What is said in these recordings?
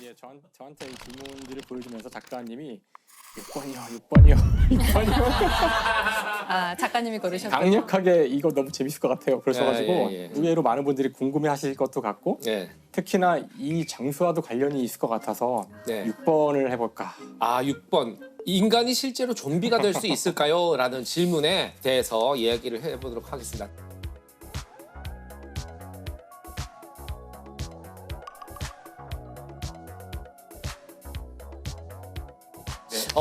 예, 저한테 이 질문들을 보여주면서 작가님이 6번이요, 6번이요, 6번이요. 아, 작가님이 고르셨고. 강력하게 이거 너무 재밌을 것 같아요. 그러셔가지고 예. 의외로 많은 분들이 궁금해하실 것도 같고 예. 특히나 이 장수와도 관련이 있을 것 같아서 네. 6번을 해볼까. 아, 6번. 인간이 실제로 좀비가 될 수 있을까요? 라는 질문에 대해서 이야기를 해보도록 하겠습니다.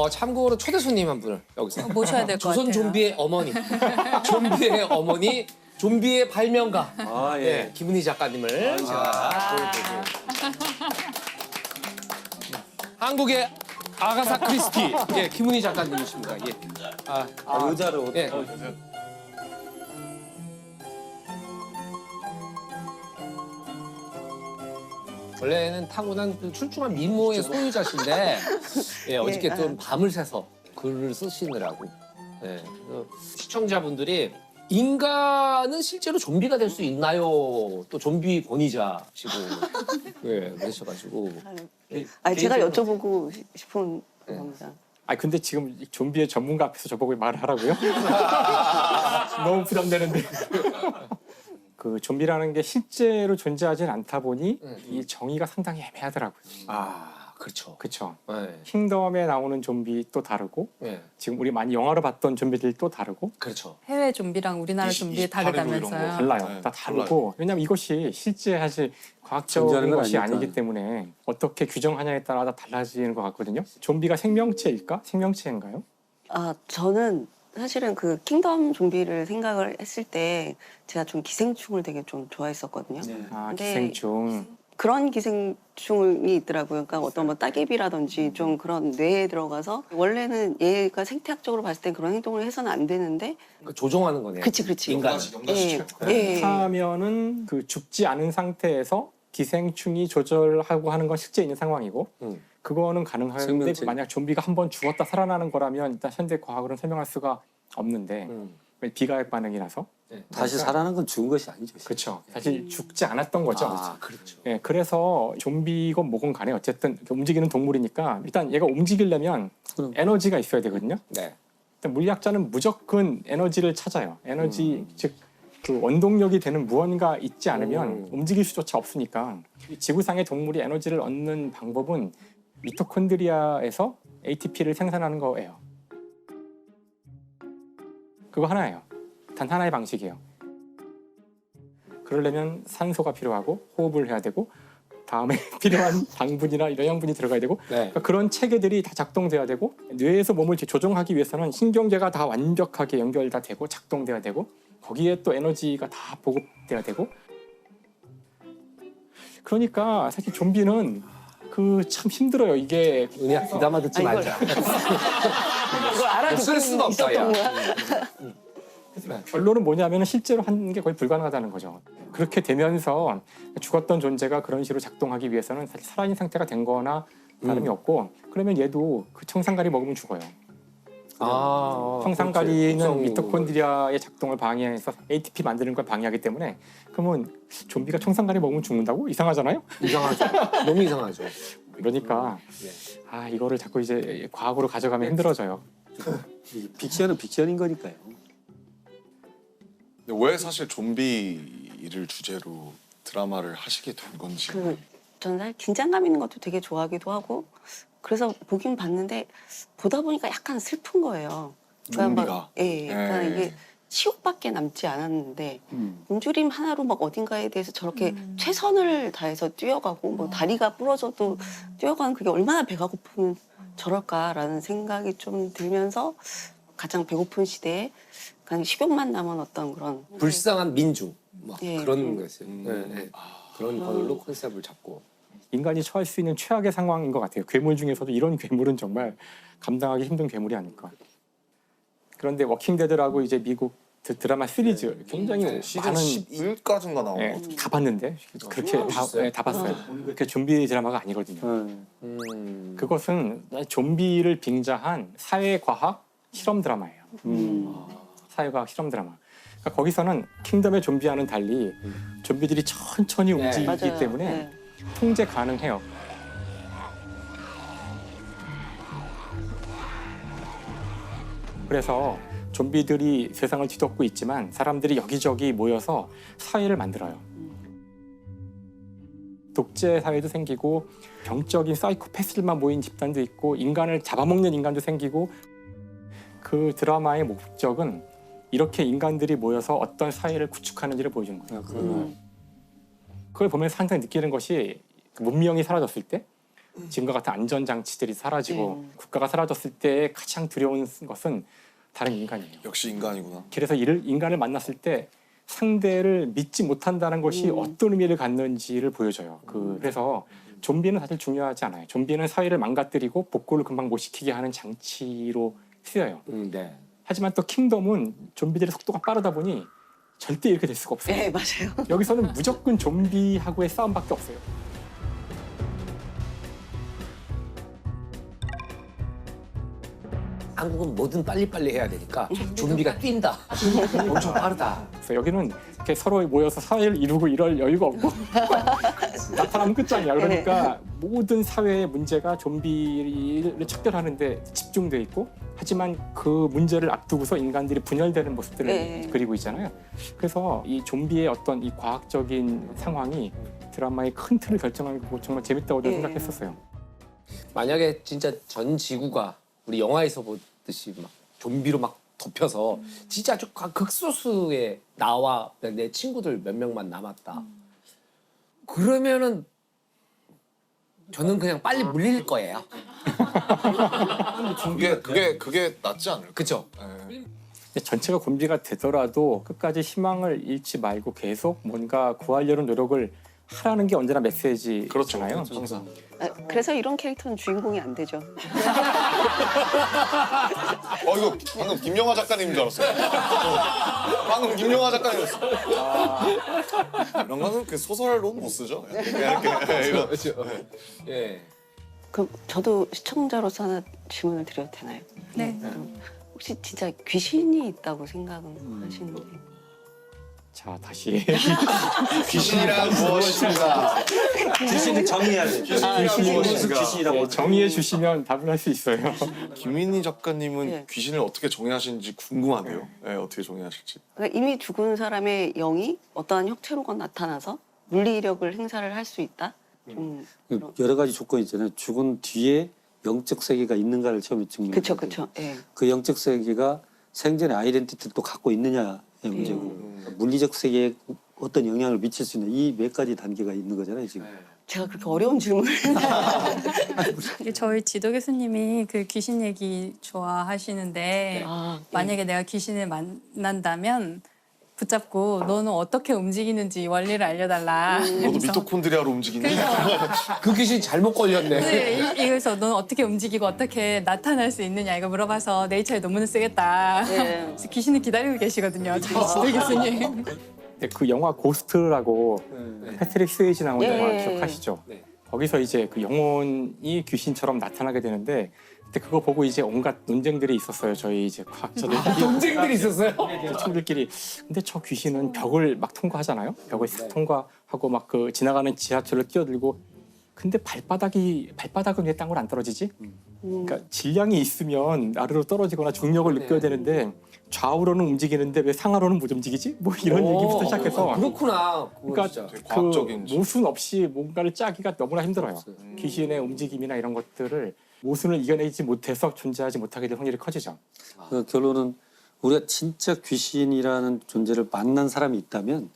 참고로 초대 손님 한 분을 여기서 모셔야 될 것 같아요. 조선 좀비의 어머니, 좀비의 어머니, 좀비의 발명가, 예, 김은희 작가님을 제가 보여드리고 한국의 아가사 크리스티, 예, 김은희 작가님이십니다. 예. 의자로. 예. 원래는 타고난 그 출중한 미모의 소유자신데 예, 어저께 좀 밤을 새서 글을 쓰시느라고 예, 그래서 시청자분들이 인간은 실제로 좀비가 될 수 있나요? 또 좀비 권위자시고 예, 그러셔가지고 제가 여쭤보고 싶은 겁니다. 아 근데 지금 좀비의 전문가 앞에서 저보고 말을 하라고요? 너무 부담되는데. 그 좀비라는 게 실제로 존재하진 않다 보니 이 정의가 상당히 애매하더라고요. 아 그렇죠. 그렇죠. 예, 킹덤에 나오는 좀비 또 다르고 예, 지금 우리 많이 영화로 봤던 좀비들 또 다르고 그렇죠. 해외 좀비랑 우리나라 좀비 다르다면서요. 달라요. 다 다르고 왜냐면 이것이 실제 사실 과학적인 존재하는 건 것이 아니니까. 아니기 때문에 어떻게 규정하냐에 따라 다 달라지는 것 같거든요. 좀비가 생명체일까? 생명체인가요? 저는 사실은 그 킹덤 좀비를 생각을 했을 때 제가 좀 기생충을 되게 좀 좋아했었거든요. 아 근데 기생충. 그런 기생충이 있더라고요. 그러니까 어떤 뭐 따개비라든지 좀 그런 뇌에 들어가서 원래는 얘가 생태학적으로 봤을 때 그런 행동을 해서는 안 되는데 그러니까 조종하는 거네요. 그치. 인간. 예. 하면은 그 죽지 않은 상태에서 기생충이 조절하고 하는 건 실제 있는 상황이고 그거는 가능한데 생명체. 만약 좀비가 한 번 죽었다 살아나는 거라면 일단 현대 과학으로는 설명할 수가 없는데 비가역 반응이라서 다시 살아난 건 죽은 것이 아니죠. 그렇죠. 사실 죽지 않았던 거죠. 아, 그렇죠. 예, 그래서 좀비건 뭐건 간에 어쨌든 이렇게 움직이는 동물이니까 일단 얘가 움직이려면 그럼. 에너지가 있어야 되거든요. 네. 일단 물리학자는 무조건 에너지를 찾아요. 에너지 즉 그 원동력이 되는 무언가 있지 않으면 움직일 수조차 없으니까 이 지구상의 동물이 에너지를 얻는 방법은 미토콘드리아에서 ATP를 생산하는 거예요. 그거 하나예요. 단 하나의 방식이에요. 그러려면 산소가 필요하고 호흡을 해야 되고 다음에 필요한 당분이나 이런 영양분이 들어가야 되고 네. 그러니까 그런 체계들이 다 작동돼야 되고 뇌에서 몸을 조종하기 위해서는 신경계가 다 완벽하게 연결 다 되고 작동돼야 되고 거기에 또 에너지가 다 보급돼야 되고 그러니까 사실 좀비는 그 참 힘들어요. 이게 은희야 귀담아 듣지 말자. 이걸 알아듣고 쓸 수가 없다, 야. 있었던 거야. 결론은 뭐냐면 실제로 하는 게 거의 불가능하다는 거죠. 그렇게 되면서 죽었던 존재가 그런 식으로 작동하기 위해서는 사실 살아있는 상태가 된 거나 다름이 없고 그러면 얘도 그 청산가리 먹으면 죽어요. 청산가리는 그렇죠. 미토콘드리아의 작동을 방해해서 ATP 만드는 걸 방해하기 때문에 그러면 좀비가 청산가리 먹으면 죽는다고? 이상하잖아요? 이상하죠. 너무 이상하죠. 그러니까 예. 이거를 자꾸 이제 과학으로 가져가면 힘들어져요. 이 픽션은 픽션인 거니까요. 근데 왜 사실 좀비를 주제로 드라마를 하시게 된 건지. 저는 사실 긴장감 있는 것도 되게 좋아하기도 하고 그래서 보긴 봤는데 보다 보니까 약간 슬픈 거예요. 좀비가. 그러니까 이게 치욕밖에 남지 않았는데 몸조림 하나로 막 어딘가에 대해서 저렇게 최선을 다해서 뛰어가고 뭐 다리가 부러져도 뛰어가는 그게 얼마나 배가 고프면 저럴까라는 생각이 좀 들면서 가장 배고픈 시대에 그냥 식욕만 남은 어떤 그런 불쌍한 민중 막 예. 그런 거였어요. 그런 걸로 컨셉을 잡고. 인간이 처할 수 있는 최악의 상황인 것 같아요. 괴물 중에서도 이런 괴물은 정말 감당하기 힘든 괴물이 아닐까. 그런데 워킹데드라고 이제 미국 드라마 시리즈 굉장히 시즌 많은 11까지인가 나온 것 같아요. 다 봤는데 그렇게 다 봤어요. 그렇게 좀비 드라마가 아니거든요. 그것은 좀비를 빙자한 사회과학 실험 드라마예요. 사회과학 실험 드라마. 그러니까 거기서는 킹덤의 좀비와는 달리 좀비들이 천천히 움직이기 맞아요. 때문에 네. 통제 가능해요. 그래서 좀비들이 세상을 뒤덮고 있지만 사람들이 여기저기 모여서 사회를 만들어요. 독재 사회도 생기고 병적인 사이코패스들만 모인 집단도 있고 인간을 잡아먹는 인간도 생기고 그 드라마의 목적은 이렇게 인간들이 모여서 어떤 사회를 구축하는지를 보여주는 거예요. 그걸 보면서 항상 느끼는 것이 문명이 사라졌을 때 지금과 같은 안전장치들이 사라지고 국가가 사라졌을 때 가장 두려운 것은 다른 인간이에요. 역시 인간이구나. 그래서 인간을 만났을 때 상대를 믿지 못한다는 것이 어떤 의미를 갖는지를 보여줘요. 그래서 좀비는 사실 중요하지 않아요. 좀비는 사회를 망가뜨리고 복구를 금방 못 시키게 하는 장치로 쓰여요. 네. 하지만 또 킹덤은 좀비들의 속도가 빠르다 보니 절대 이렇게 될 수가 없어요. 네, 맞아요. 여기서는 무조건 좀비하고의 싸움밖에 없어요. 한국은 뭐든 빨리빨리 해야 되니까 좀비가 뛴다. 엄청 빠르다. 그래서 여기는 이렇게 서로 모여서 사회를 이루고 이럴 여유가 없고 나타나면 끝장이야. 그러니까 모든 사회의 문제가 좀비를 척결하는데 집중돼 있고 하지만 그 문제를 앞두고서 인간들이 분열되는 모습들을 네. 그리고 있잖아요. 그래서 이 좀비의 어떤 이 과학적인 상황이 드라마의 큰 틀을 결정하고 정말 재밌다고 네. 생각했었어요. 만약에 진짜 전 지구가 우리 영화에서 보듯이 막 좀비로 막 덮여서 진짜 아주 극소수의 나와 내 친구들 몇 명만 남았다. 그러면은 저는 그냥 빨리 물릴 거예요. 그게 낫지 않을까? 그렇죠? 네. 근데 전체가 좀비가 되더라도 끝까지 희망을 잃지 말고 계속 뭔가 구하려는 노력을 하라는 게 언제나 메시지잖아요. 항상. 그래서 이런 캐릭터는 주인공이 안 되죠. 이거 방금 김영하 작가님인 줄 알았어요. 방금 김영하 작가님이었어. 이런 거는 그 소설로 못 쓰죠. 이렇게 이런. 예. 그럼 저도 시청자로서 하나 질문을 드려도 되나요? 네. 혹시 진짜 귀신이 있다고 생각은 하시는지? 자, 다시. 귀신이란 무엇인가? 귀신을 정의해야 돼. 무엇인가? 귀신이라고 정의해 주시면 답을 할 수 있어요. 김민희 작가님은 네. 귀신을 어떻게 정의하시는지 궁금하네요. 네, 어떻게 정의하실지. 그러니까 이미 죽은 사람의 영이 어떠한 형태로건 나타나서 물리력을 행사를 할 수 있다? 좀 그런- 여러 가지 조건이 있잖아요. 죽은 뒤에 영적 세계가 있는가를 처음에 증명해야 그쵸, 돼요. 그쵸. 예. 그 영적 세계가 생전의 아이덴티티를 또 갖고 있느냐의 문제고 물리적 세계에 어떤 영향을 미칠 수 있는 이 몇 가지 단계가 있는 거잖아요 지금. 제가 그렇게 어려운 질문을 이게 저희 지도 교수님이 그 귀신 얘기 좋아하시는데 아, 만약에 내가 귀신을 만난다면 붙잡고 너는 어떻게 움직이는지 원리를 알려달라. 너도 그래서 미토콘드리아로 움직이니? 그 귀신 잘못 걸렸네. 네, 이래서 너는 어떻게 움직이고 어떻게 나타날 수 있느냐 이거 물어봐서 네이처에 논문을 쓰겠다. 네. 그래서 귀신을 기다리고 계시거든요. 저희 지도 교수님. 근데 그 영화 고스트라고 패트릭 스웨이지 나온 예. 영화 기억하시죠? 네. 거기서 이제 그 영혼이 귀신처럼 나타나게 되는데 그때 그거 보고 이제 온갖 논쟁들이 있었어요. 저희 이제 과학자들 논쟁들이 있었어요? 친구들끼리. 근데 저 귀신은 벽을 막 통과하잖아요. 벽을 싹 통과하고 막 그 지나가는 지하철을 뛰어들고. 근데 발바닥은 왜 땅으로 안 떨어지지? 그러니까 질량이 있으면 아래로 떨어지거나 중력을 느껴야 되는데 좌우로는 움직이는데 왜 상하로는 못 움직이지? 뭐 이런 얘기부터 시작해서. 그렇구나. 그러니까 되게 과학적인 그 모순 없이 뭔가를 짜기가 너무나 힘들어요. 귀신의 움직임이나 이런 것들을 모순을 이겨내지 못해서 존재하지 못하게 될 확률이 커지죠. 그 결론은 우리가 진짜 귀신이라는 존재를 만난 사람이 있다면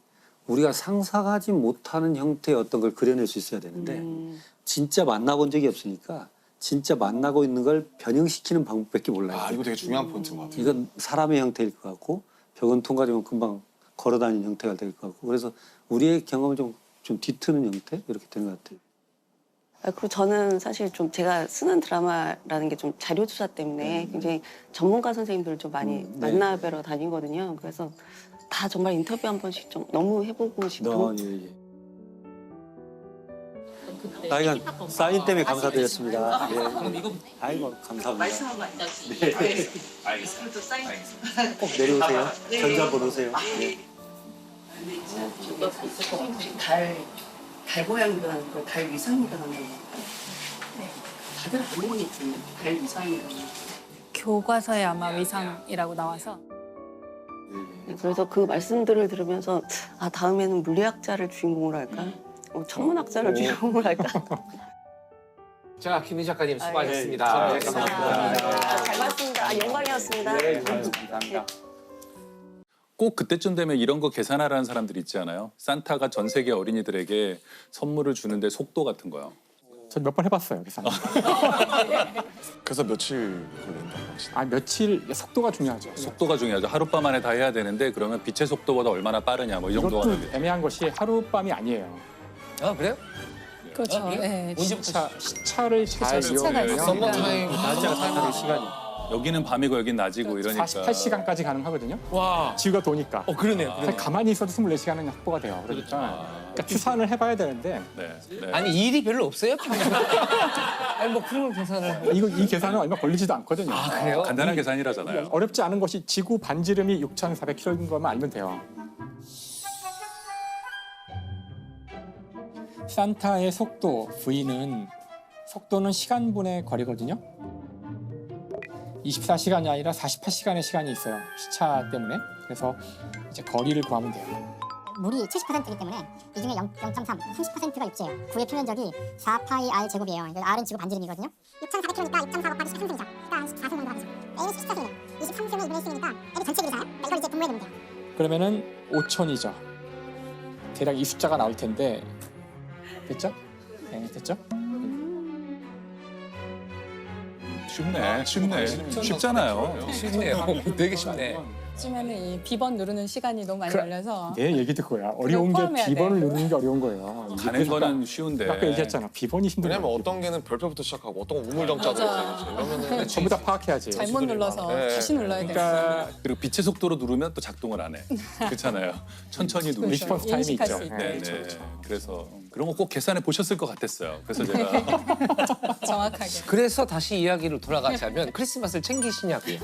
우리가 상상하지 못하는 형태의 어떤 걸 그려낼 수 있어야 되는데 진짜 만나본 적이 없으니까 진짜 만나고 있는 걸 변형시키는 방법밖에 몰라요. 이거 되게 중요한 포인트인 것 같아요. 이건 사람의 형태일 것 같고 벽은 통과되면 금방 걸어다니는 형태가 될 것 같고 그래서 우리의 경험은 좀 뒤트는 형태 이렇게 되는 것 같아요. 그리고 저는 사실 좀 제가 쓰는 드라마라는 게 좀 자료 조사 때문에 굉장히 전문가 선생님들을 좀 많이 네. 만나뵈러 다니거든요. 그래서 다 정말 인터뷰 한 번씩 좀 너무 해보고 싶고. 예. 하여간 사인 때문에 감사드렸습니다. 예. 아이고 감사합니다. 말씀하고 앉아주세요. 네. 알겠습니다. 사인. 꼭 내려오세요. 전주 한번 오세요. 예. 혹시 달 모양이라는 거, 달 위상이라는 거. 다들 알고 있지. 달 위상이라는 거. 교과서에 아마 위상이라고 나와서 그래서 그 말씀들을 들으면서 아 다음에는 물리학자를 주인공으로 할까? 천문학자를 주인공으로 할까? 자, 김희 작가님 수고하셨습니다. 네, 잘 봤습니다. 영광이었습니다. 감사합니다. 꼭 그때쯤 되면 이런 거 계산하라는 사람들이 있잖아요. 산타가 전 세계 어린이들에게 선물을 주는데 속도 같은 거요. 저 몇 번 해봤어요 계산. 그래서 며칠 걸린다고 하시나요? 아 며칠 속도가 중요하죠. 속도가 중요하죠. 하룻밤 안에 다 해야 되는데 그러면 빛의 속도보다 얼마나 빠르냐 뭐 이 정도가 이것도 되겠죠. 애매한 것이 하룻밤이 아니에요. 아, 그래요? 그렇죠. 예? 네. 시차를 잘 시차가 이용하면 있으니까. 썸머타임 시간이 여기는 밤이고 여긴 낮이고 이러니까 48시간까지 가능하거든요. 와. 지구가 도니까. 그러네요. 사실 가만히 있어도 24시간은 확보가 돼요. 그러니까 추산을 해봐야 되는데 네. 네. 아니 일이 별로 없어요? 아니 뭐 그런 계산을. 이 계산은 얼마 걸리지도 않거든요. 그래요? 간단한 계산이라잖아요. 어렵지 않은 것이 지구 반지름이 6,400km인 것만 알면 돼요. 산타의 속도 V는 속도는 시간분의 거리거든요. 24시간이 아니라 48시간의 시간이 있어요. 시차 때문에. 그래서 이제 거리를 구하면 돼요. 물이 70%이기 때문에 이 중에 0.3, 30%가 육지예요. 구의 표면적이 4파이 r 제곱이에요. R은 지구 반지름이거든요. 6,400km니까 6.4 곱하기 13승이죠. 그러니까 4승 정도 받으죠. A는 14승이에요. 23승을 2분의 1승이니까 A는 전체 길이잖아요. 이걸 이제 분모해 두면 돼요. 그러면은 5천이죠. 대략 이 숫자가 나올 텐데 됐죠? 네, 됐죠? 쉽네. 쉽잖아요. 쉽네요. 되게 쉽네. 쯤에는 이 비번 누르는 시간이 너무 많이 걸려서 내 얘기도 그거야. 어려운 게 포함해야 비번을 돼. 누르는 게 어려운 거예요. 가는 거는 쉬운데. 아까 얘기했잖아. 비번이 힘든 왜냐면 거야. 어떤 개는 별표부터 시작하고 어떤 건 우물정자로 맞아. 이러면은 전부 다 파악해야지. 잘못 눌러서 네. 다시 눌러야 돼. 그러니까 그리고 빛의 속도로 누르면 또 작동을 안 해. 그렇잖아요. 천천히 누르시고. 리스폰스 타임이 인식할 있죠. 수 있게. 네, 네. 그래서 그런 거 꼭 계산해 보셨을 것 같았어요. 그래서 제가 정확하게. 그래서 다시 이야기를 돌아가자면 크리스마스를 챙기시냐고요.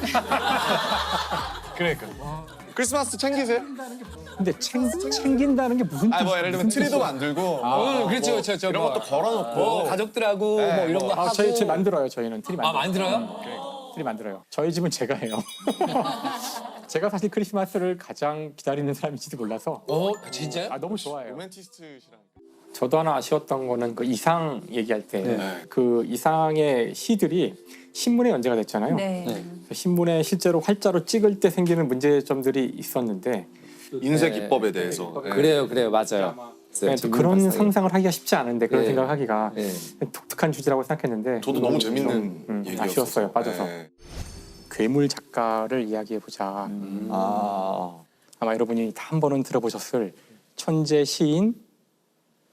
크리스마스 챙기세요? 근데 챙긴다는 게 무슨 아 뭐 예를 들면 트리도 만들고 그렇죠, 뭐 그렇죠. 이런 뭐. 것도 걸어놓고 뭐 가족들하고 뭐 이런 거 하고. 저희 만들어요. 저희는 트리 아 만들어요. 만들어요? 트리 만들어요. 저희 집은 제가 해요. 제가 사실 크리스마스를 가장 기다리는 사람인지도 몰라서 진짜요? 너무 좋아해요. 로맨티스트시랑 저도 하나 아쉬웠던 거는 그 이상 얘기할 때 그 이상의 시들이 신문에 연재가 됐잖아요. 네. 그래서 신문에 실제로 활자로 찍을 때 생기는 문제점들이 있었는데 인쇄 기법에 대해서 그래요, 맞아요. 또 그런 상상을 하기가 쉽지 않은데 그런 네. 생각을 하기가 네. 독특한 주제라고 생각했는데 저도 너무 재밌는 얘기였어요. 아쉬웠어요. 빠져서. 네. 괴물 작가를 이야기해 보자. 아마 여러분이 다 한 번은 들어보셨을 천재 시인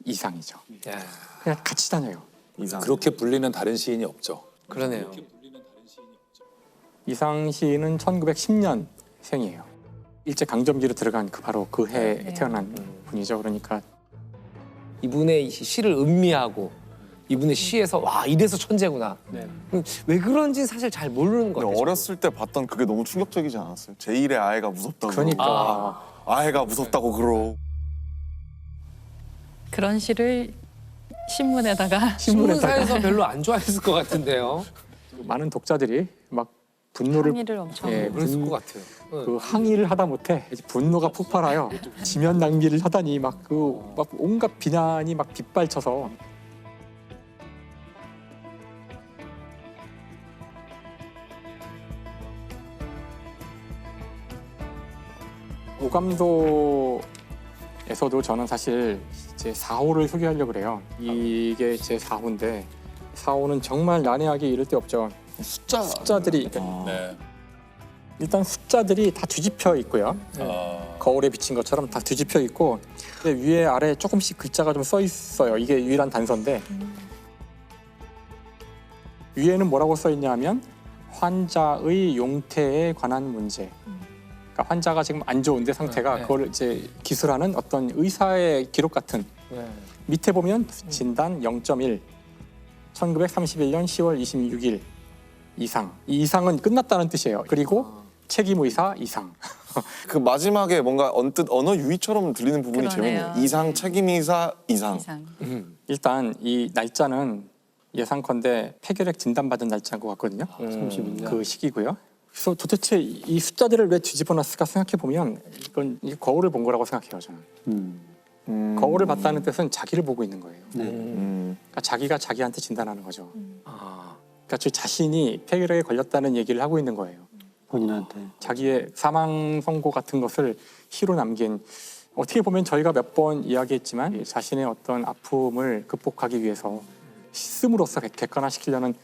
이상이죠. 야, 그냥 같이 다녀요. 이상. 그렇게 불리는 다른 시인이 없죠. 그러네요. 이상 시인은 1910년 생이에요. 일제 강점기로 들어간 바로 그 해에 네. 태어난 분이죠. 그러니까 이분의 시를 음미하고 이분의 시에서 와 이래서 천재구나. 왜 그런지 사실 잘 모르는 것 근데 같아요. 어렸을 때 봤던 그게 너무 충격적이지 않았어요? 제1의 아이가 무섭다고 그러니까 아이가 무섭다고 그러고 그런 시를 신문에다가 신문사에서 별로 안 좋아했을 것 같은데요. 많은 독자들이 막 분노를 항의를 엄청 그랬을 것 같아요. 그 항의를 하다 못해 이제 분노가 폭발하여 지면 낭비를 하다니 막 온갖 비난이 막 빗발쳐서 오감도에서도 저는 사실 제 4호를 소개하려고 그래요. 이게 제 4호인데 4호는 정말 난해하게 이를 데 없죠. 숫자들이 네. 일단 숫자들이 다 뒤집혀 있고요. 거울에 비친 것처럼 다 뒤집혀 있고 근데 위에 아래 조금씩 글자가 좀 써 있어요. 이게 유일한 단서인데 위에는 뭐라고 써 있냐면 환자의 용태에 관한 문제. 그러니까 환자가 지금 안 좋은데 상태가 그걸 이제 기술하는 어떤 의사의 기록 같은. 밑에 보면 진단 0.1. 1931년 10월 26일 이상. 이 이상은 끝났다는 뜻이에요. 그리고 책임 의사 이상. 그 마지막에 뭔가 언뜻 언어 유희처럼 들리는 부분이 그러네요. 재밌네요. 이상 책임이사 이상. 이상. 일단 이 날짜는 예상컨대 폐결핵 진단받은 날짜인 것 같거든요. 30일 날. 그 시기고요. 그래서 도대체 이 숫자들을 왜 뒤집어놨을까 생각해 보면 이건 이 거울을 본 거라고 생각해요. 저는. 거울을 봤다는 뜻은 자기를 보고 있는 거예요. 네. 그러니까 자기가 자기한테 진단하는 거죠. 아, 그러니까 저 자신이 폐결핵에 걸렸다는 얘기를 하고 있는 거예요. 본인한테. 자기의 사망 선고 같은 것을 시로 남긴, 어떻게 보면 저희가 몇 번 이야기했지만 자신의 어떤 아픔을 극복하기 위해서 씀으로써 객관화시키려는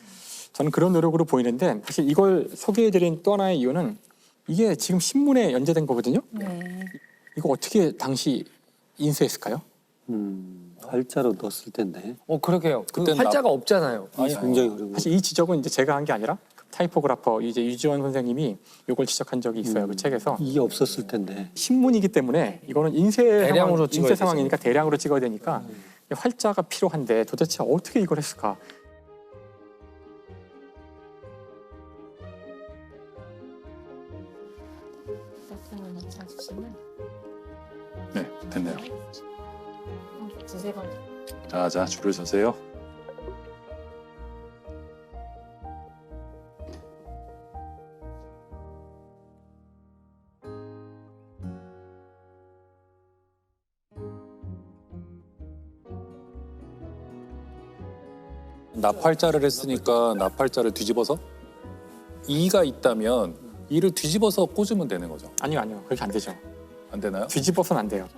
저는 그런 노력으로 보이는데, 사실 이걸 소개해드린 또 하나의 이유는 이게 지금 신문에 연재된 거거든요. 네. 이거 어떻게 당시 인쇄했을까요? 활자로 넣었을 텐데. 그러게요. 그 그땐 활자가 없잖아요. 굉장히 어려워. 사실 이 지적은 이제 제가 한 게 아니라 타이포그래퍼 이제 유지원 선생님이 이걸 지적한 적이 있어요. 그 책에서. 이게 없었을 텐데. 신문이기 때문에 이거는 대량으로 찍어야 인쇄 상황이니까 대량으로 찍어야 되니까 활자가 필요한데 도대체 어떻게 이걸 했을까? 네, 됐네요. 자, 줄을 서세요. 납활자를 했으니까 납활자를 뒤집어서 2가 있다면 2를 뒤집어서 꽂으면 되는 거죠. 아니요. 그렇게 안 되죠. 안 되나요? 뒤집어서는 안 돼요.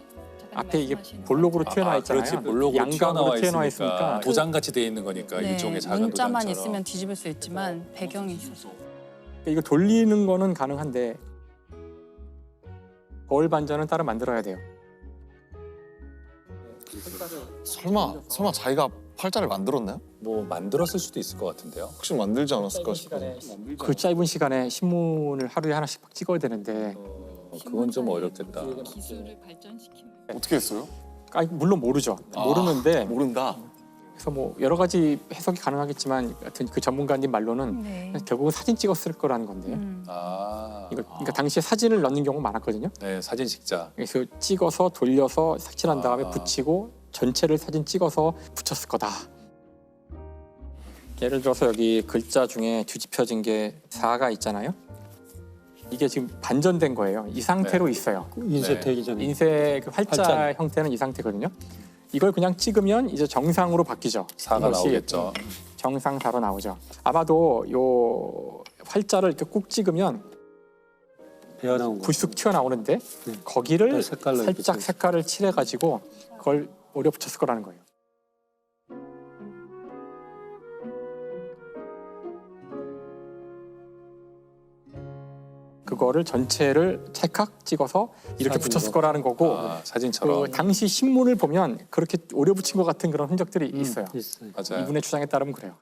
앞에 이게 볼록으로 튀어나와 있잖아요. 그렇지, 볼록으로 양각으로 튀어나와 있으니까 있으니까 도장같이 돼 있는 거니까 네, 일종의 작은 문자만 도장처럼. 있으면 뒤집을 수 있지만 배경이 있어서. 이거 돌리는 거는 가능한데 거울 반전은 따로 만들어야 돼요. 설마 자기가 팔자를 만들었나요? 뭐 만들었을 수도 있을 것 같은데요. 혹시 만들지 않았을까 싶어서. 그 짧은 시간에 신문을 하루에 하나씩 막 찍어야 되는데 그건 좀 어렵겠다. 기술을 발전시키는. 어떻게 했어요? 물론 모르죠. 모르는데 모른다. 그래서 뭐 여러 가지 해석이 가능하겠지만 하여튼 그 전문가님 말로는 네. 결국은 사진 찍었을 거라는 건데요. 그러니까 당시에 사진을 넣는 경우가 많았거든요. 네, 사진식자. 그래서 찍어서 돌려서 색칠한 다음에 아. 붙이고 전체를 사진 찍어서 붙였을 거다. 예를 들어서 여기 글자 중에 뒤집혀진 게 4가 있잖아요. 이게 지금 반전된 거예요. 이 상태로 있어요. 인쇄되기 전에. 인쇄 그 활자 활자. 형태는 이 상태거든요. 이걸 그냥 찍으면 이제 정상으로 바뀌죠. 4가 이것이 나오겠죠. 정상 4로 나오죠. 아마도 요 활자를 이렇게 꾹 찍으면 배어나온 거. 불쑥 튀어나오는데 거기를 색깔로 이렇게 살짝 색깔을 칠해가지고 그걸 오려 붙였을 거라는 거예요. 그거를 전체를 찰칵 찍어서 이렇게 사진으로. 붙였을 거라는 거고 사진처럼. 그 당시 신문을 보면 그렇게 오려 붙인 것 같은 그런 흔적들이 있어요. 있어요. 맞아요. 이분의 주장에 따르면 그래요.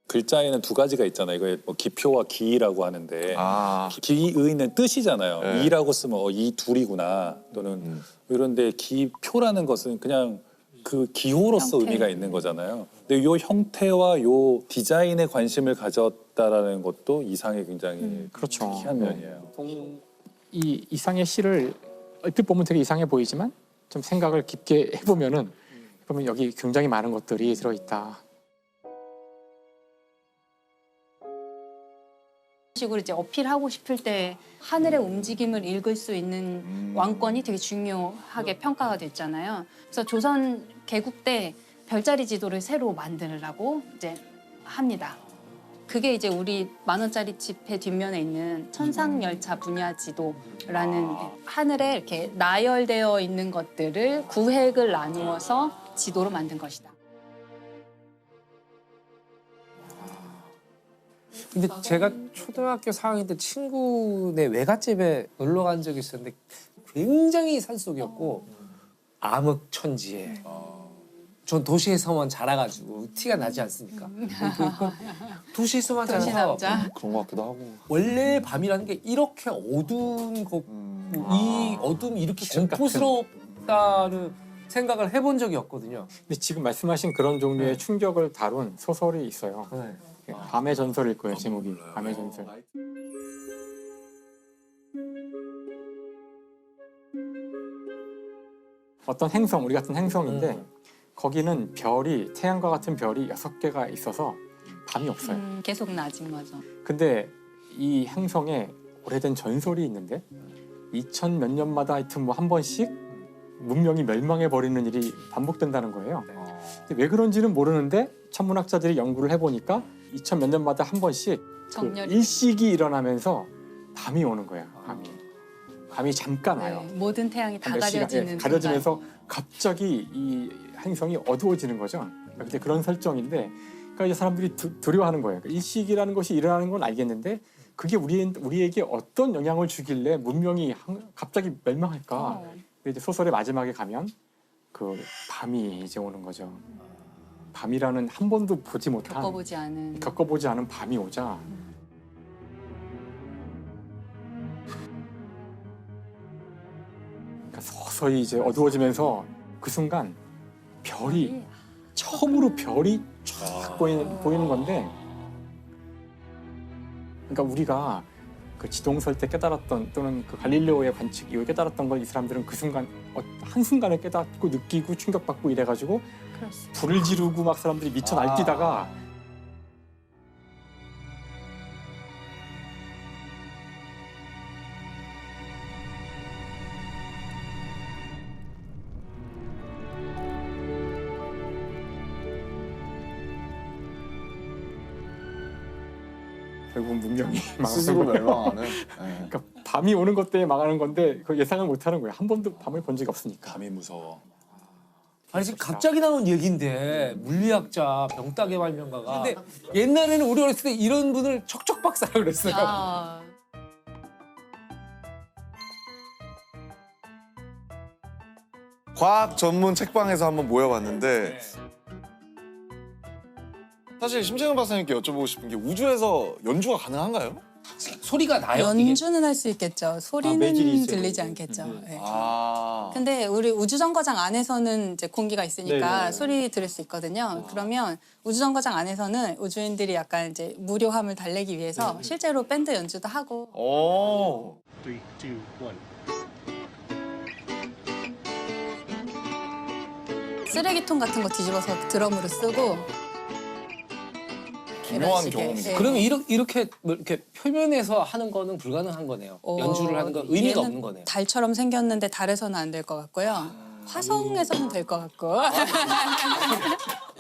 글자에는 두 가지가 있잖아요. 이거 뭐 기표와 기이라고 하는데 기의는 뜻이잖아요. 네. 이라고 쓰면 이 둘이구나 또는 이런데 기표라는 것은 그냥 그 기호로서 형태. 의미가 있는 거잖아요. 근데 요 형태와 요 디자인에 관심을 가졌다라는 것도 이상의 굉장히 그렇죠. 희한 면이에요. 이 이상의 시를 얼핏 보면 되게 이상해 보이지만 좀 생각을 깊게 해보면 여기 굉장히 많은 것들이 들어있다. 식으로 이제 어필하고 싶을 때 하늘의 움직임을 읽을 수 있는 왕권이 되게 중요하게 평가가 됐잖아요. 그래서 조선 개국 때 별자리 지도를 새로 만들라고 이제 합니다. 그게 이제 우리 10,000원짜리 지폐 뒷면에 있는 천상열차 분야 지도라는 하늘에 이렇게 나열되어 있는 것들을 구획을 나누어서 지도로 만든 것이다. 근데 제가 초등학교 4학년 때 친구네 외갓집에 놀러 간 적이 있었는데 굉장히 산속이었고 암흑천지에 전 도시에서만 자라가지고 티가 나지 않습니까? 도시에서만 도시 자라서 남자. 그런 것 같기도 하고. 원래 밤이라는 게 이렇게 어두운 이 어둠이 이렇게 공포스럽다는 생각을 해본 적이 없거든요. 근데 지금 말씀하신 그런 종류의 충격을 다룬 소설이 있어요. 네. 밤의 전설일 거예요, 제목이. 밤의 전설. 어떤 행성, 우리 같은 행성인데 거기는 별이 태양과 같은 별이 6개가 있어서 밤이 없어요. 계속 낮은 거죠. 근데 이 행성에 오래된 전설이 있는데 2000 몇 년마다 하여튼 뭐 한 번씩 문명이 멸망해 버리는 일이 반복된다는 거예요. 근데 왜 그런지는 모르는데 천문학자들이 연구를 해보니까 2000 몇 년마다 한 번씩 그 정렬이. 일식이 일어나면서 밤이 오는 거야. 밤이 잠깐 와요. 네, 모든 태양이 다 몇 시간, 가려지는 가려지면서 갑자기 이 행성이 어두워지는 거죠. 근데 그런 설정인데, 그러니까 이제 사람들이 두려워하는 거예요. 그러니까 일식이라는 것이 일어나는 건 알겠는데 그게 우리에게 어떤 영향을 주길래 문명이 갑자기 멸망할까? 근데 이제 소설의 마지막에 가면 그 밤이 이제 오는 거죠. 밤이라는 한 번도 보지 못한 겪어보지 않은 밤이 오자. 그러니까 서서히 이제 어두워지면서 그 순간 별이 처음으로 별이 쫙 보이는 건데, 그러니까 우리가 그 지동설 때 깨달았던 또는 그 갈릴레오의 관측 이후에 깨달았던 걸 이 사람들은 그 순간 한순간에 깨닫고 느끼고 충격받고 이래가지고 그렇습니다. 불을 지르고 막 사람들이 미쳐 날뛰다가 결국 문명이 스스로 망하는 거예요. 멸망하는. 네. 그러니까 밤이 오는 것 때문에 망하는 건데 그 예상을 못하는 거예요. 한 번도 밤을 본 적이 없으니까. 밤이 무서워. 아니 지금 갑자기 나온 얘기인데 물리학자 병따개 발명가가. 근데 옛날에는 우리 어렸을 때 이런 분을 척척 박사라 그랬어요. 과학 전문 책방에서 한번 모여봤는데 사실 심재현 박사님께 여쭤보고 싶은 게 우주에서 연주가 가능한가요? 소리가 나요? 이게? 연주는 할 수 있겠죠. 소리는 매질이 있어요. 들리지 않겠죠. 네. 아. 근데 우리 우주정거장 안에서는 이제 공기가 있으니까 네네. 소리 들을 수 있거든요. 그러면 우주정거장 안에서는 우주인들이 약간 이제 무료함을 달래기 위해서 실제로 밴드 연주도 하고. 오. 쓰레기통 같은 거 뒤집어서 드럼으로 쓰고. 기묘한 이런 식의, 경험이죠. 네. 그러면 이렇게 뭐 이렇게 표면에서 하는 거는 불가능한 거네요. 연주를 하는 건 의미가 얘는 없는 거네요. 달처럼 생겼는데 달에서는 안 될 것 같고요. 화성에서는 될 것 같고.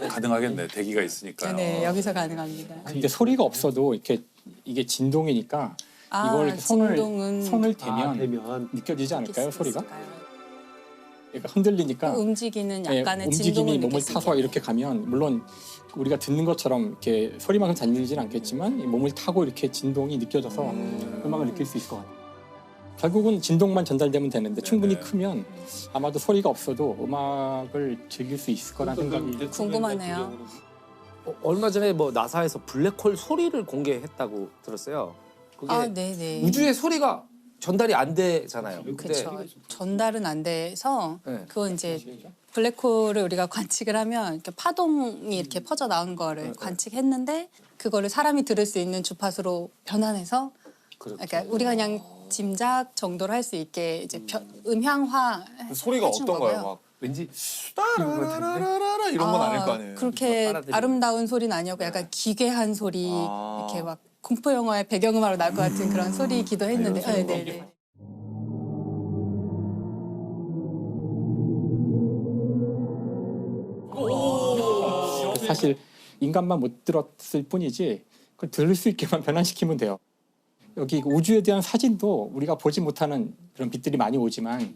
가능하겠네. 대기가 있으니까요. 네, 여기서 가능합니다. 근데 소리가 없어도 이게 진동이니까 이걸 이렇게 손을 대면 되면 느껴지지 않을까요, 느낄 수 소리가? 있을까요? 그러니까 흔들리니까 움직이는 예, 약간의 움직임이 진동을 몸을 느낄 수 타서 있는. 이렇게 가면 물론 우리가 듣는 것처럼 이렇게 소리만큼 잘 들리지는 않겠지만 이 몸을 타고 이렇게 진동이 느껴져서 음악을 느낄 수 있을 것 같아요. 결국은 진동만 전달되면 되는데 충분히 크면 아마도 소리가 없어도 음악을 즐길 수 있을 거라는 생각이 궁금하네요. 얼마 전에 뭐 나사에서 블랙홀 소리를 공개했다고 들었어요. 그게 아, 네네. 우주의 소리가 전달이 안 되잖아요. 그렇죠. 전달은 안 돼서 네. 그건 이제 블랙홀을 우리가 관측을 하면 이렇게 파동이 이렇게 퍼져 나오는 거를 관측했는데 그거를 사람이 들을 수 있는 주파수로 변환해서 그러니까 우리가 그냥 짐작 정도로 할 수 있게 이제 음향화 그 소리가 해준 어떤가요? 거고요. 막 왠지 따라라라라 이런 건 아닐 거 아니에요. 그렇게 빨아들이고. 아름다운 소리는 아니었고 약간 기괴한 소리 아. 이렇게 막 공포 영화의 배경음악으로 나올 것 같은 그런 소리이기도 했는데. 네, 네, 네. 사실 인간만 못 들었을 뿐이지 그걸 들을 수 있게만 변환시키면 돼요. 여기 우주에 대한 사진도 우리가 보지 못하는 그런 빛들이 많이 오지만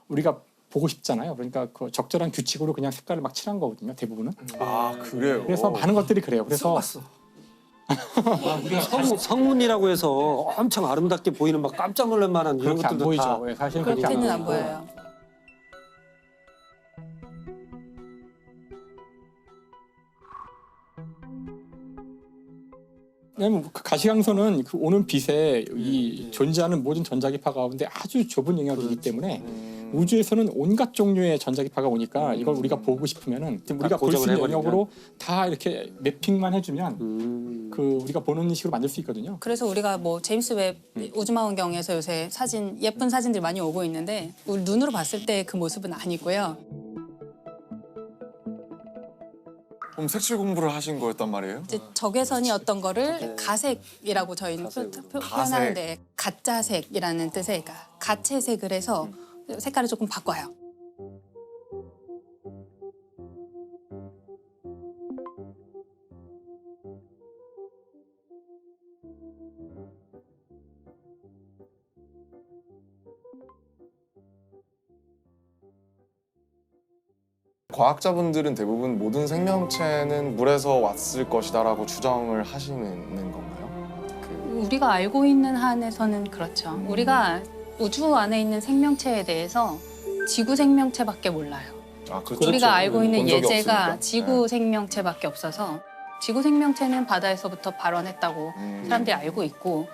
우리가 보고 싶잖아요. 그러니까 그 적절한 규칙으로 그냥 색깔을 막 칠한 거거든요. 대부분은. 아 그래요. 그래서 많은 것들이 그래요. 그래서 성문이라고 해서 엄청 아름답게 보이는 막 깜짝 놀랄 만한 이런 그렇게 안 것들도 다 보이죠. 예, 사실은 그렇게 그렇게는 안 안 보여요. 보여요. 왜냐면 그 가시광선은 그 오는 빛에 이 존재하는 모든 전자기파 가운데 아주 좁은 영역이기 때문에 우주에서는 온갖 종류의 전자기파가 오니까 이걸 우리가 보고 싶으면은 우리가 볼 수 고정을 있는 해버리면. 영역으로 다 이렇게 매핑만 해주면 그 우리가 보는 식으로 만들 수 있거든요. 그래서 우리가 뭐 제임스 웹 우주망원경에서 요새 사진 예쁜 사진들 많이 오고 있는데 우리 눈으로 봤을 때 그 모습은 아니고요. 그럼 색칠 공부를 하신 거였단 말이에요? 이제 적외선이었던 거를 가색이라고 저희는 표현하는데 가짜색이라는 뜻의 그러니까 가채색을 해서 색깔을 조금 바꿔요. 과학자분들은 대부분 모든 생명체는 물에서 왔을 것이다라고 주장을 하시는 건가요? 우리가 알고 있는 한에서는 그렇죠. 우리가 우주 안에 있는 생명체에 대해서 지구 생명체밖에 몰라요. 아, 그렇죠. 우리가 알고 있는 본 적이 예제가 없으니까. 지구 생명체밖에 없어서 지구 생명체는 바다에서부터 발원했다고 사람들이 알고 있고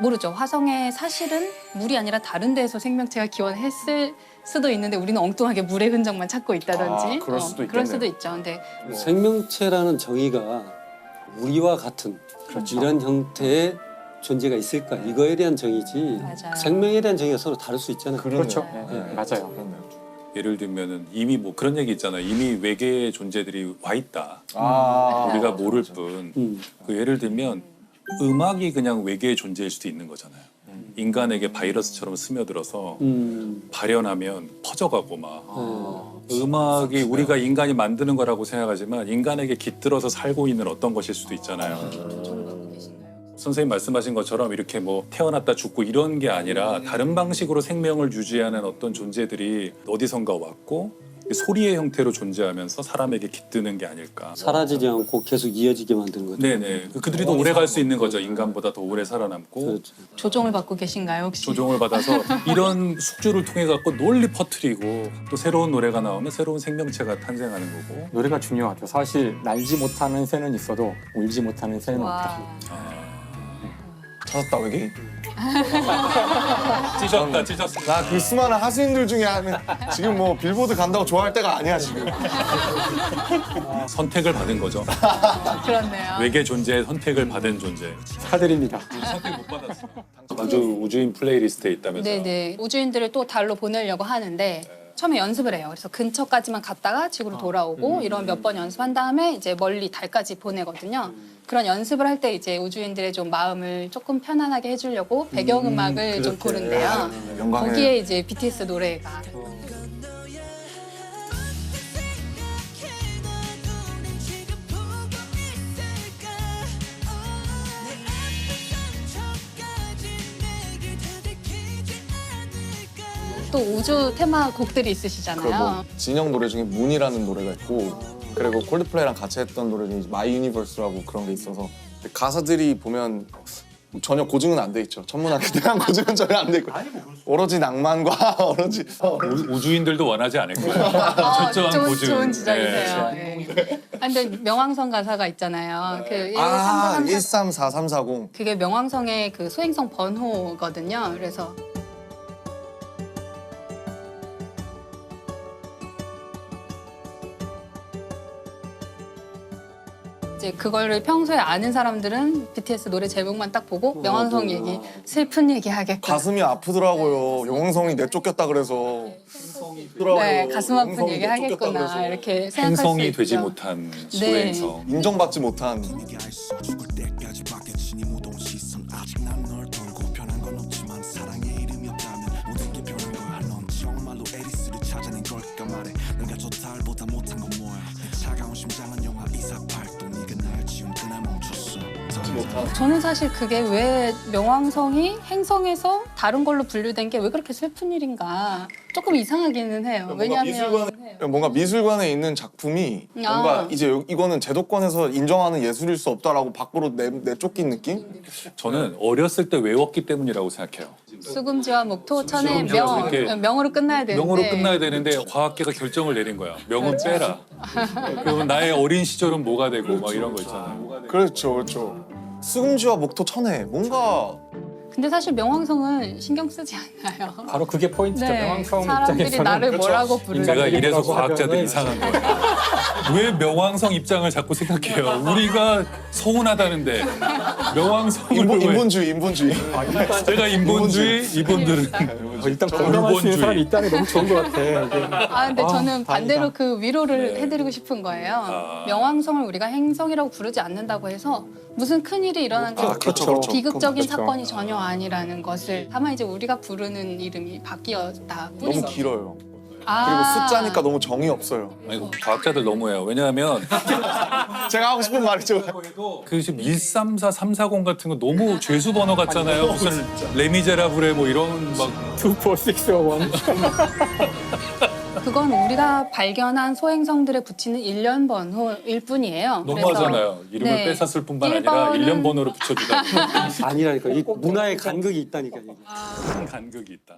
모르죠. 화성에 사실은 물이 아니라 다른 데에서 생명체가 기원했을 수도 있는데 우리는 엉뚱하게 물의 흔적만 찾고 있다든지 아, 그럴 수도 그럴 있겠네요. 수도 있죠. 근데 생명체라는 정의가 우리와 같은 이런 형태의 존재가 있을까 이거에 대한 정의지 맞아요. 생명에 대한 정의가 서로 다를 수 있잖아요. 그렇죠. 네, 네, 맞아요. 그렇네요. 예를 들면은 이미 뭐 그런 얘기 있잖아요. 이미 외계의 존재들이 와 있다. 아, 우리가 모를 뿐. 그 예를 들면 음악이 그냥 외계의 존재일 수도 있는 거잖아요. 인간에게 바이러스처럼 스며들어서 발현하면 퍼져가고 막 음악이 우리가 인간이 만드는 거라고 생각하지만 인간에게 깃들어서 살고 있는 어떤 것일 수도 있잖아요. 선생님 말씀하신 것처럼 이렇게 뭐 태어났다 죽고 이런 게 아니라 다른 방식으로 생명을 유지하는 어떤 존재들이 어디선가 왔고 소리의 형태로 존재하면서 사람에게 깃드는 게 아닐까. 사라지지 않고 계속 이어지게 만드는 거죠. 네네. 그들이 더 오래 갈 수 있는 거죠. 인간보다 더 오래 살아남고 그렇죠. 조종을 받고 계신가요 혹시? 조종을 받아서 이런 숙주를 통해 갖고 널리 퍼뜨리고 또 새로운 노래가 나오면 새로운 생명체가 탄생하는 거고. 노래가 중요하죠. 사실 날지 못하는 새는 있어도 울지 못하는 새는 없다. 와. 찾았다 외계인. 찢었어. 나 그 수많은 하수인들 중에 하는 지금 뭐 빌보드 간다고 좋아할 때가 아니야 지금. 선택을 받은 거죠. 그렇네요. 외계 존재의 선택을 받은 존재. 축하드립니다. 선택 못 받았어. 우주인 플레이리스트에 있다면서요. 네네. 우주인들을 또 달로 보내려고 하는데 처음에 연습을 해요. 그래서 근처까지만 갔다가 지구로 돌아오고 이런 몇 번 연습한 다음에 이제 멀리 달까지 보내거든요. 그런 연습을 할 때 이제 우주인들의 좀 마음을 조금 편안하게 해주려고 배경음악을 좀 고른대요. 영광의 거기에 이제 BTS 노래가 또 우주 테마 곡들이 있으시잖아요. 그뭐 진영 노래 중에 문이라는 노래가 있고 그리고 콜드플레이랑 같이 했던 노래는 마이 유니버스라고 그런 게 있어서 가사들이 보면 전혀 고증은 안 돼 있죠. 천문학에 대한 고증은 전혀 안 돼 있고 오로지 낭만과 오로지 우주인들도 원하지 않을 거예요. 철저한 고증. 좋은 지적이세요. 네. 근데 명왕성 가사가 있잖아요. 그 134340 그게 명왕성의 그 소행성 번호거든요. 그래서 이제 그거를 평소에 아는 사람들은 BTS 노래 제목만 딱 보고 명왕성 얘기, 슬픈 얘기 하겠구나. 가슴이 아프더라고요. 용성이 내쫓겼다 그래서. 네, 가슴 아픈 용성이 얘기 내쫓겼다 하겠구나 그래서. 이렇게 생각할 수 행성이 있죠. 되지 못한 소행성. 인정받지 못한 저는 사실 그게 왜 명왕성이 행성에서 다른 걸로 분류된 게 왜 그렇게 슬픈 일인가 조금 이상하기는 해요. 왜냐하면 뭔가 미술관에 있는 작품이 뭔가 이제 이거는 제도권에서 인정하는 예술일 수 없다라고 밖으로 내쫓긴 느낌? 저는 어렸을 때 외웠기 때문이라고 생각해요. 수금지와 목토, 천의 수금지와 이렇게 명으로 끝나야 되는데 명으로 끝나야 되는데 과학계가 결정을 내린 거야. 명은 빼라. 그러면 나의 어린 시절은 뭐가 되고 막 이런 거 있잖아요. 그렇죠, 그렇죠. 수금지와 목토 천혜 뭔가 근데 사실 명왕성은 신경 쓰지 않아요. 바로 그게 포인트죠. 명왕성 사람들이 입장에서는 나를 그렇죠. 뭐라고 부르는 제가 이래서 뭐라고 과학자들 하면은 이상한 거예요. 왜 명왕성 입장을 자꾸 생각해요? 우리가 서운하다는데 명왕성을 왜? 인본주의. 제가 인본주의, 이분들은 일단 공감할 수 있는 사람이 있다는 게 너무 좋은 것 같아. 이게. 근데 저는 반대로 다행이다. 그 위로를 네. 해드리고 싶은 거예요. 아. 명왕성을 우리가 행성이라고 부르지 않는다고 해서 무슨 큰 일이 일어난 게 그렇죠. 비극적인 그렇죠. 사건이 전혀 아니라는 것을 다만 이제 우리가 부르는 이름이 바뀌었다 너무 뿐이죠. 길어요. 그리고 아. 숫자니까 너무 정이 없어요. 아니, 과학자들 너무해요. 왜냐하면 제가 하고 싶은 말이죠. 그 지금 134, 340 같은 거 너무 죄수 번호 같잖아요. 무슨 레미제라블의 뭐 이런 막 24601. 그건 우리가 발견한 소행성들에 붙이는 일련 번호일 뿐이에요. 너무하잖아요. 이름을 네. 뺏었을 뿐만 아니라 1번은 일련 번호를 붙여주다니 아니라니까 이 문화의 간극이 있다니까. 이게. 큰 간극이 있다.